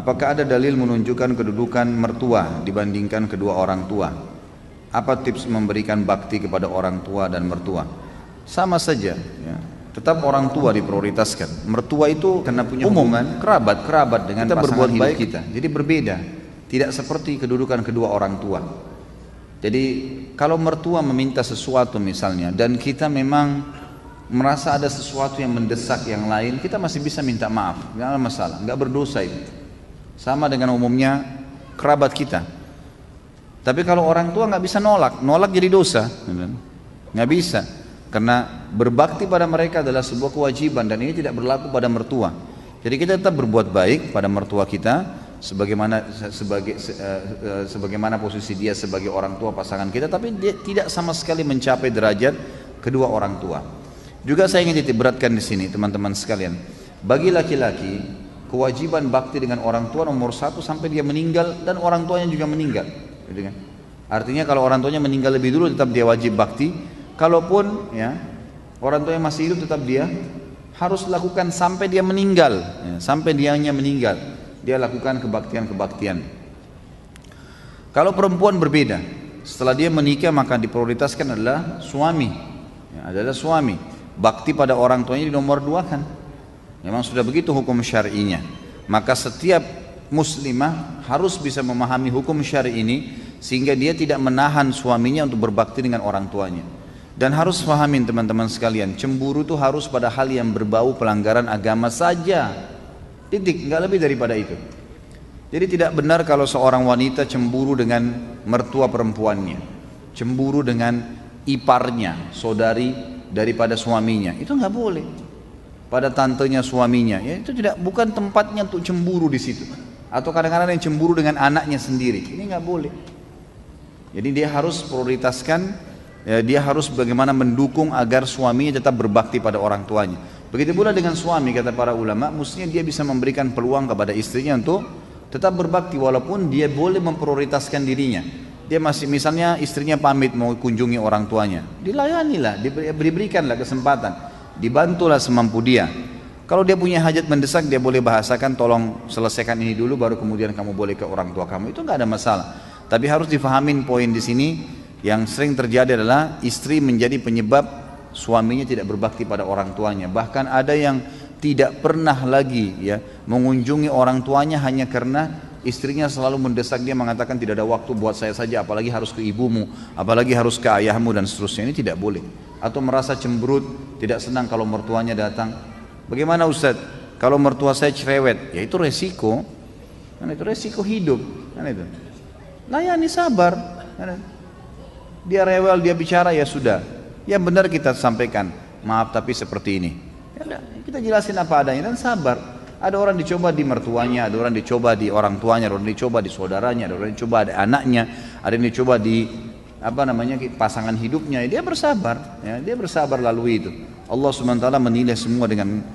Apakah ada dalil menunjukkan kedudukan mertua dibandingkan kedua orang tua? Apa tips memberikan bakti kepada orang tua dan mertua? Sama saja, ya. Tetap orang tua diprioritaskan. Mertua itu karena punya hubungan kerabat dengan kita pasangan hidup baik kita. Jadi berbeda. Tidak seperti kedudukan kedua orang tua. Jadi kalau mertua meminta sesuatu misalnya dan kita memang merasa ada sesuatu yang mendesak yang lain, kita masih bisa minta maaf, nggak ada masalah, nggak berdosa itu. Sama dengan umumnya kerabat kita. Tapi kalau orang tua nggak bisa nolak jadi dosa, nggak bisa. Karena berbakti pada mereka adalah sebuah kewajiban dan ini tidak berlaku pada mertua. Jadi kita tetap berbuat baik pada mertua kita sebagaimana posisi dia sebagai orang tua pasangan kita, tapi dia tidak sama sekali mencapai derajat kedua orang tua. Juga saya ingin titik beratkan di sini teman-teman sekalian. Bagi laki-laki kewajiban bakti dengan orang tua nomor 1 sampai dia meninggal dan orang tuanya juga meninggal. Gitu kan? Artinya kalau orang tuanya meninggal lebih dulu tetap dia wajib bakti. Kalaupun ya orang tuanya masih hidup tetap dia harus lakukan sampai dia meninggal, ya, sampai dianya meninggal dia lakukan kebaktian. Kalau perempuan berbeda, setelah dia menikah maka diprioritaskan adalah suami, ya, adalah suami. Bakti pada orang tuanya di nomor 2 kan. Memang sudah begitu hukum syar'inya. Maka setiap muslimah harus bisa memahami hukum syar'i ini sehingga dia tidak menahan suaminya untuk berbakti dengan orang tuanya. Dan harus pahamin teman-teman sekalian, cemburu itu harus pada hal yang berbau pelanggaran agama saja. Titik, nggak lebih daripada itu. Jadi tidak benar kalau seorang wanita cemburu dengan mertua perempuannya, cemburu dengan iparnya, saudari daripada suaminya, itu nggak boleh. Pada tantenya suaminya, ya itu bukan tempatnya untuk cemburu di situ. Atau kadang-kadang yang cemburu dengan anaknya sendiri, ini nggak boleh. Jadi dia harus prioritaskan. Ya, dia harus bagaimana mendukung agar suaminya tetap berbakti pada orang tuanya. Begitu pula dengan suami, kata para ulama, mestinya dia bisa memberikan peluang kepada istrinya untuk tetap berbakti walaupun dia boleh memprioritaskan dirinya. Dia masih misalnya istrinya pamit mau kunjungi orang tuanya, dilayanilah, diberikanlah kesempatan, dibantulah semampu dia. Kalau dia punya hajat mendesak dia boleh bahasakan, tolong selesaikan ini dulu baru kemudian kamu boleh ke orang tua kamu, itu nggak ada masalah. Tapi harus difahamin poin di sini. Yang sering terjadi adalah istri menjadi penyebab suaminya tidak berbakti pada orang tuanya. Bahkan ada yang tidak pernah lagi ya mengunjungi orang tuanya hanya karena istrinya selalu mendesak dia, mengatakan tidak ada waktu buat saya saja, apalagi harus ke ibumu, apalagi harus ke ayahmu dan seterusnya. Ini tidak boleh. Atau merasa cemberut, tidak senang kalau mertuanya datang. Bagaimana Ustaz? Kalau mertua saya cerewet, ya itu resiko. Kan itu resiko hidup. Kan itu. Layani, sabar. Kan? Dia rewel, dia bicara, ya sudah. Yang benar kita sampaikan, maaf tapi seperti ini. Ya, kita jelasin apa adanya dan sabar. Ada orang dicoba di mertuanya, ada orang dicoba di orang tuanya, ada orang dicoba di saudaranya, ada orang dicoba di anaknya, ada yang dicoba di pasangan hidupnya. Dia bersabar, ya, dia bersabar lalui itu. Allah SWT menilai semua dengan